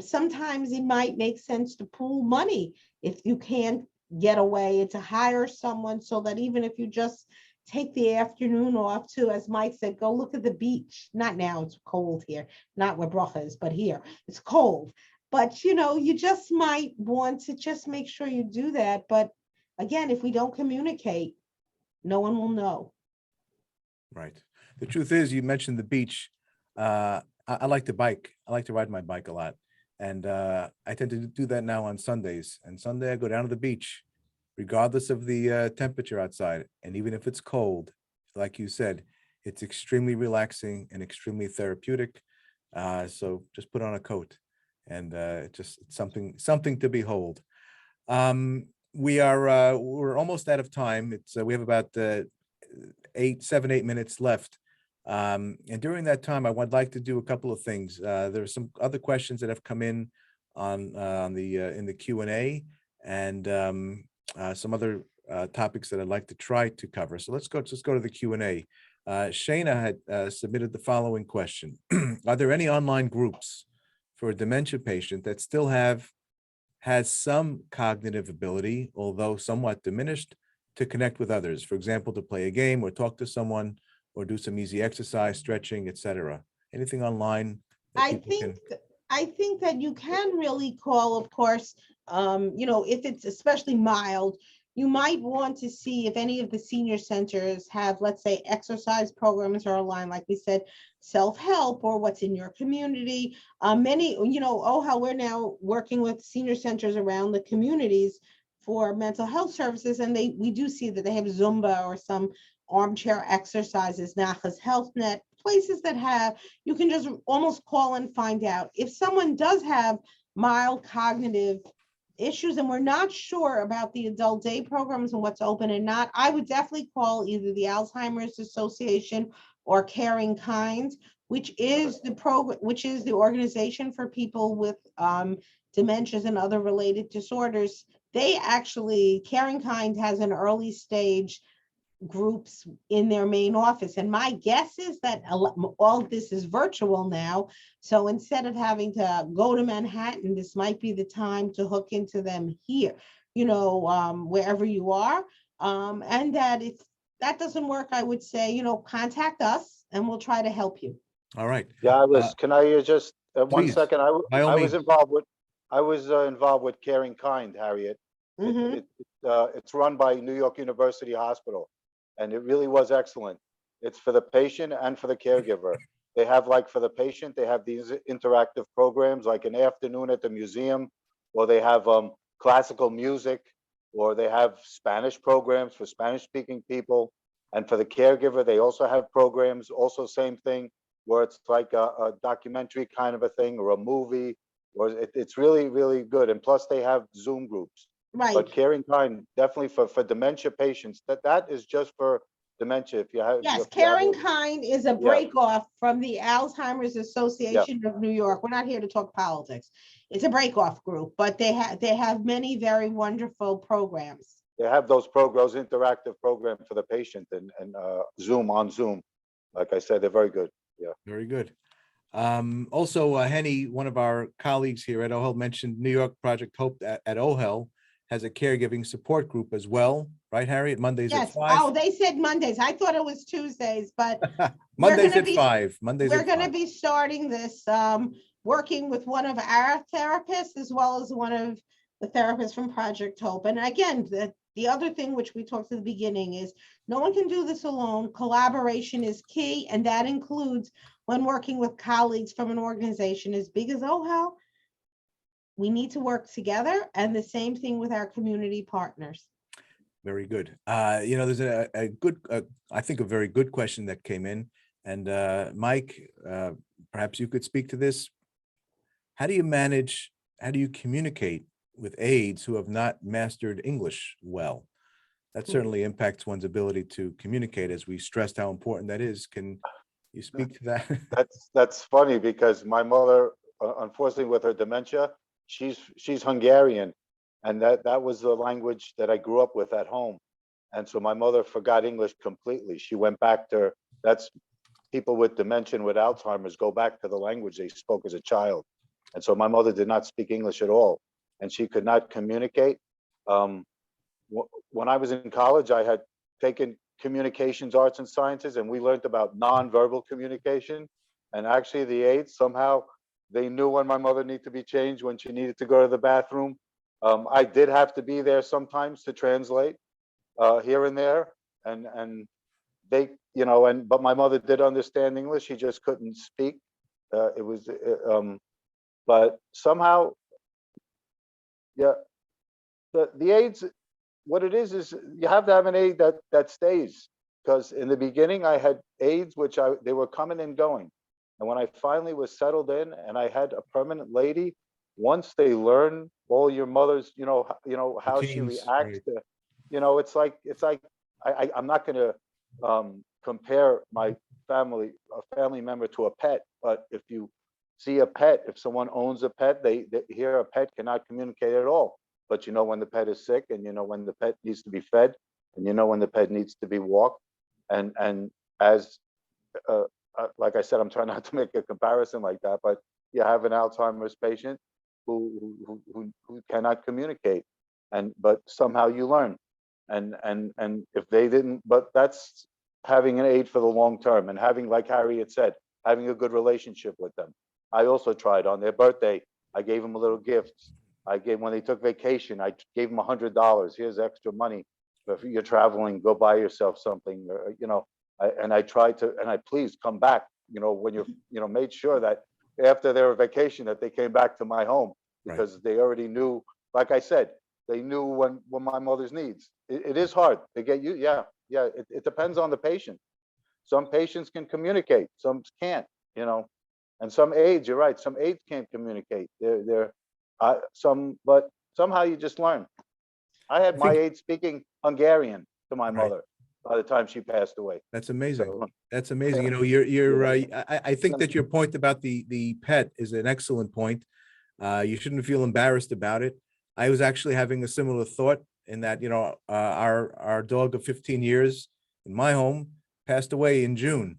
Sometimes it might make sense to pool money if you can't get away, and to hire someone so that even if you just take the afternoon off to, as Mike said, go look at the beach. Not now, it's cold here, not where Bracha is, but here it's cold. But you know, you just might want to just make sure you do that. But again, if we don't communicate, no one will know. Right. The truth is, you mentioned the beach. I like to bike. I like to ride my bike a lot. And I tend to do that now on Sundays. And Sunday I go down to the beach, regardless of the temperature outside. And even if it's cold, like you said, it's extremely relaxing and extremely therapeutic. So just put on a coat, and just something to behold. We're almost out of time. We have about 8 minutes left. And during that time, I would like to do a couple of things. There are some other questions that have come in on in the Q&A, and some other topics that I'd like to try to cover. So let's go to the Q&A. Shayna had submitted the following question. Are there any online groups for a dementia patient that still has some cognitive ability, although somewhat diminished, to connect with others? For example, to play a game or talk to someone or do some easy exercise, stretching, etc. Anything online? I think that you can really call, of course, you know, if it's especially mild, you might want to see if any of the senior centers have, let's say, exercise programs or online, like we said, self-help or what's in your community. Many, you know, Ohel, we're now working with senior centers around the communities for mental health services, and we do see that they have Zumba or some armchair exercises, Nachas Health Net, places that have, you can just almost call and find out. If someone does have mild cognitive issues and we're not sure about the adult day programs and what's open and not, I would definitely call either the Alzheimer's Association or Caring Kind, which is the organization for people with dementias and other related disorders. They actually, Caring Kind has an early stage groups in their main office. And my guess is that all this is virtual now. So instead of having to go to Manhattan, this might be the time to hook into them here, you know, wherever you are. And that if that doesn't work, I would say, you know, contact us and we'll try to help you. All right. Yeah, can I just, one please, second, by all I was means. involved with Caring Kind, Harriet. Mhm. It's run by New York University Hospital, and it really was excellent. It's for the patient and for the caregiver. They have, like, for the patient, they have these interactive programs, like an afternoon at the museum, or they have classical music, or they have Spanish programs for Spanish-speaking people. And for the caregiver, they also have programs, also same thing, where it's like a documentary kind of a thing, or a movie, or it's really, really good. And plus, they have Zoom groups. Right. But Caring Kind, definitely for dementia patients, that is just for dementia. If you have, Yes, if you have Caring a- Kind is a Yeah. break off from the Alzheimer's Association of New York. We're not here to talk politics. It's a break off group, but they have many very wonderful programs. they have those interactive programs for the patient, and Zoom on Zoom. Like I said, they're very good. Very good. Also, Henny, one of our colleagues here at Ohel, mentioned New York Project Hope at Ohel has a caregiving support group as well, right, Harriet? Mondays at Yes. 5. Oh, they said Mondays. I thought it was Tuesdays, but Mondays gonna at be- 5. Mondays we're at going to 5. be starting this, working with one of our therapists as well as one of the therapists from Project Hope. And again, the other thing which we talked at the beginning is no one can do this alone. Collaboration is key, and that includes when working with colleagues from an organization as big as Ohel. We need to work together, and the same thing with our community partners. Very good. There's a good, I think a very good question that came in. And Mike, perhaps you could speak to this. How do you communicate with aides who have not mastered English well? That certainly impacts one's ability to communicate, as we stressed how important that is. Can you speak to that? That's funny, because my mother, unfortunately, with her dementia, she's Hungarian, and that was the language that I grew up with at home. And so my mother forgot English completely. She went back to, that's people with dementia, with Alzheimer's, go back to the language they spoke as a child. And so my mother did not speak English at all, and she could not communicate. When I was in college, I had taken communications, arts, and sciences, and we learned about nonverbal communication. And actually, the aides, somehow they knew when my mother needed to be changed, when she needed to go to the bathroom. I did have to be there sometimes to translate here and there, and they, but my mother did understand English. She just couldn't speak. But somehow, yeah, the aides, what it is you have to have an aide that stays. Because in the beginning, I had aides they were coming and going, and when I finally was settled in and I had a permanent lady, once they learn all your mother's, how she Routines, reacts right. to, it's like I'm not going to compare my a family member to a pet, but if you see a pet, if someone owns a pet, they hear a pet cannot communicate at all. But you know when the pet is sick, and you know when the pet needs to be fed, and you know when the pet needs to be walked. And as like I said, I'm trying not to make a comparison like that, but you have an Alzheimer's patient who cannot communicate, but somehow you learn. And if they didn't, but that's having an aide for the long term, and having, like Harriet said, having a good relationship with them. I also tried on their birthday, I gave them a little gift. When they took vacation, I gave them $100. Here's extra money. If you're traveling, go buy yourself something, I tried to, and I please come back, when you're, made sure that after their vacation that they came back to my home, because they already knew, like I said, they knew when my mother's needs. It is hard to get you. Yeah. It depends on the patient. Some patients can communicate, some can't, and some aides, you're right, some aides can't communicate. But somehow you just learn. I had my aide speaking Hungarian to my mother by the time she passed away. That's amazing. So, That's amazing. I think that your point about the pet is an excellent point. You shouldn't feel embarrassed about it. I was actually having a similar thought in that, our dog of 15 years in my home passed away in June,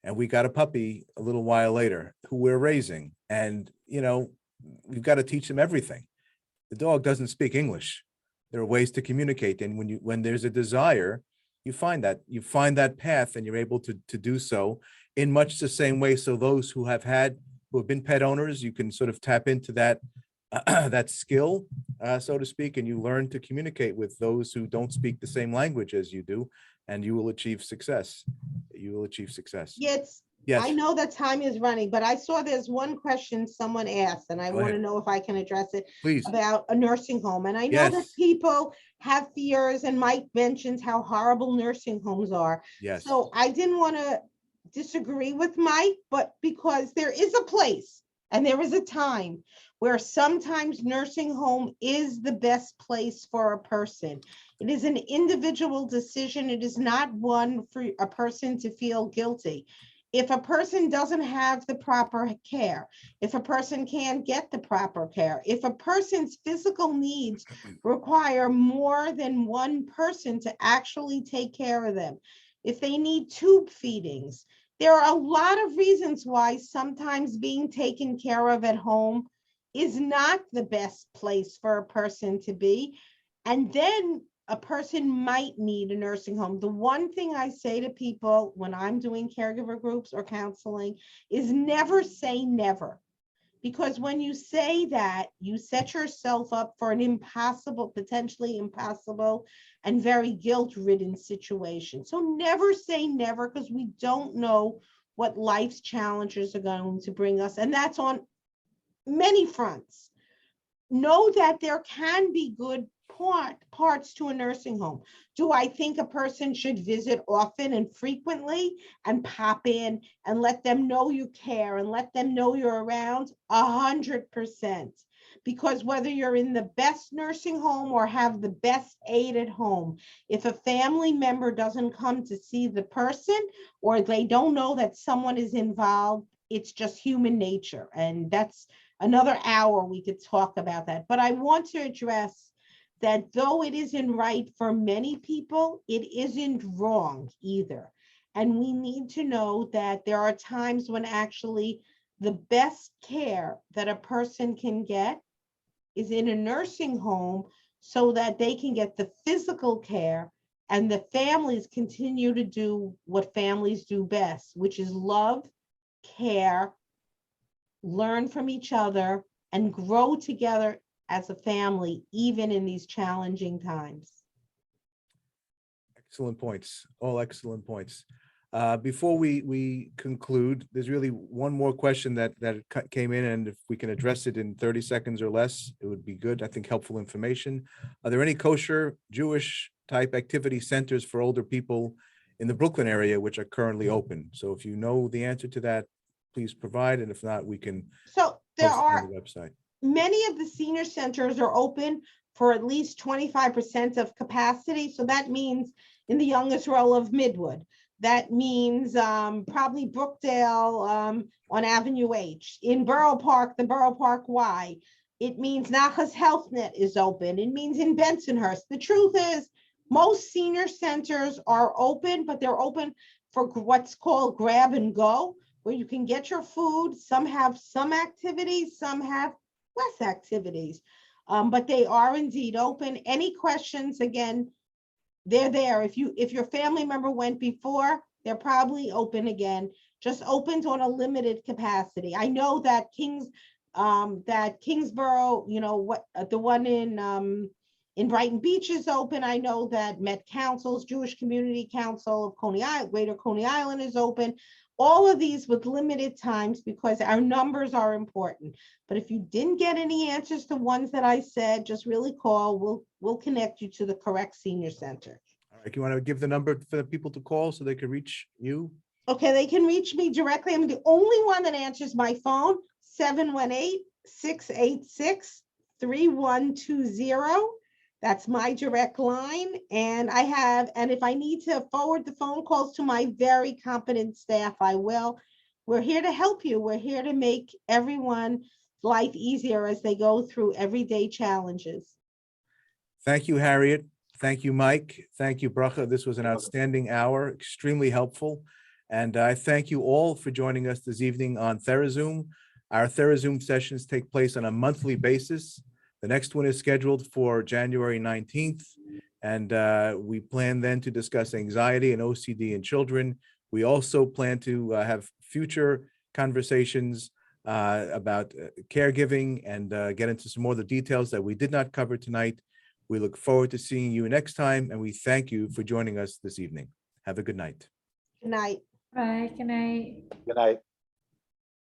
and we got a puppy a little while later who we're raising. And, we've got to teach them everything. The dog doesn't speak English. There are ways to communicate. And when there's a desire, you find that path, and you're able to do so in much the same way. So those who have been pet owners, you can sort of tap into that, that skill so to speak, and you learn to communicate with those who don't speak the same language as you do, and you will achieve success. You will achieve success. Yitz, Yes, I know that time is running, but I saw there's one question someone asked, and I Go want to ahead. know if I can address it please. about a nursing home. And I know that Yes, people have fears, and Mike mentions how horrible nursing homes are. yes, So I didn't want to disagree with Mike, but because there is a place and there is a time where sometimes nursing home is the best place for a person. It is an individual decision. It is not one for a person to feel guilty. If a person doesn't have the proper care, if a person can't get the proper care, if a person's physical needs require more than one person to actually take care of them, if they need tube feedings, there are a lot of reasons why sometimes being taken care of at home is not the best place for a person to be. And then a person might need a nursing home. The one thing I say to people when I'm doing caregiver groups or counseling is never say never. Because when you say that, you set yourself up for an impossible, potentially impossible, and very guilt-ridden situation. So never say never, because we don't know what life's challenges are going to bring us. And that's on many fronts. Know that there can be good parts to a nursing home. Do I think a person should visit often and frequently and pop in and let them know you care and let them know you're around? 100%. Because whether you're in the best nursing home or have the best aid at home, if a family member doesn't come to see the person or they don't know that someone is involved, it's just human nature. And that's another hour we could talk about that. But I want to address that though it isn't right for many people, it isn't wrong either. And we need to know that there are times when actually the best care that a person can get is in a nursing home so that they can get the physical care and the families continue to do what families do best, which is love, care, learn from each other, and grow together as a family, even in these challenging times. excellent points. All excellent points. Before we conclude, there's really one more question that came in, and if we can address it in 30 seconds or less, it would be good. I think helpful information. Are there any kosher Jewish type activity centers for older people in the Brooklyn area which are currently open? So if you know the answer to that, please provide, and if not, we can So there post it are on the website. many of the senior centers are open for at least 25% of capacity. So that means in the youngest row of Midwood. That means probably Brookdale on Avenue H. In Borough Park, the Borough Park Y. It means Nachas HealthNet is open. It means in Bensonhurst. The truth is, most senior centers are open, but they're open for what's called grab and go, where you can get your food. Some have some activities, some have less activities, but they are indeed open. Any questions, again, they're there. If your family member went before, they're probably open again, just opened on a limited capacity. I know that Kingsborough, you know, what the one in Brighton Beach is open. I know that Met Council's Jewish Community Council of Coney Island, Greater Coney Island is open. All of these with limited times because our numbers are important. But if you didn't get any answers to ones that I said, just really call. We'll connect you to the correct senior center. All right, you want to give the number for the people to call so they can reach you? Okay, they can reach me directly. I'm the only one that answers my phone, 718-686-3120. That's my direct line. And if I need to forward the phone calls to my very competent staff, I will. We're here to help you. We're here to make everyone's life easier as they go through everyday challenges. Thank you, Harriet. Thank you, Mike. Thank you, Bracha. This was an outstanding hour, extremely helpful. And I thank you all for joining us this evening on TheraZoom. Our TheraZoom sessions take place on a monthly basis. The next one is scheduled for January 19th. And we plan then to discuss anxiety and OCD in children. We also plan to have future conversations about caregiving and get into some more of the details that we did not cover tonight. We look forward to seeing you next time, and we thank you for joining us this evening. Have a good night. Good night. Bye, good night. Good night.